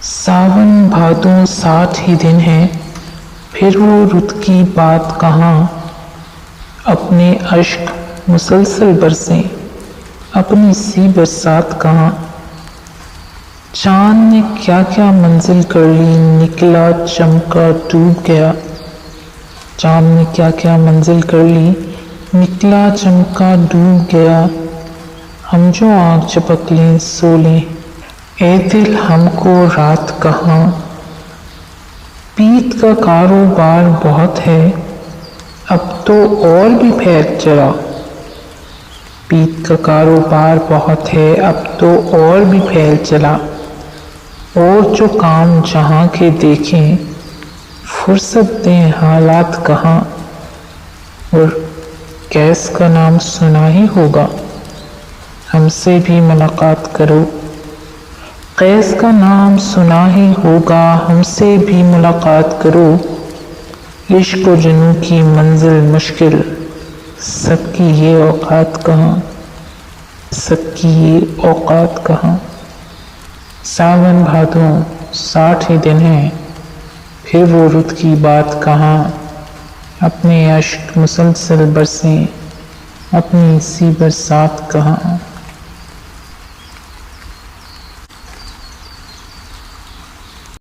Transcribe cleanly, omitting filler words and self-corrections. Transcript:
सावन भादों 60 ही दिन हैं, फिर वो रुत की बात कहाँ। अपने अश्क मुसलसल बरसें, अपनी सी बरसात कहाँ। चांद ने क्या क्या मंजिल कर ली, निकला चमका डूब गया। चांद ने क्या क्या मंजिल कर ली, निकला चमका डूब गया। हम जो आँख झपक लें सो लें, ए दिल हमको रात कहाँ। पीत का कारोबार बहुत है, अब तो और भी फैल चला। पीत का कारोबार बहुत है, अब तो और भी फैल चला। और जो काम जहाँ के देखें, फुर्सत दें हालात कहाँ। और कैस का नाम सुना ही होगा, हमसे भी मुलाकात करो। कैस का नाम सुना ही होगा, हमसे भी मुलाकात करो। इश्क व जुनूं की मंजिल मुश्किल, सबकी ये औकात कहाँ, सबकी ये औकात कहाँ। सावन भादों 60 ही दिन हैं, फिर वो रुत की बात कहाँ। अपने अश्क मुसलसल बरसें, अपनी सी बरसात कहाँ।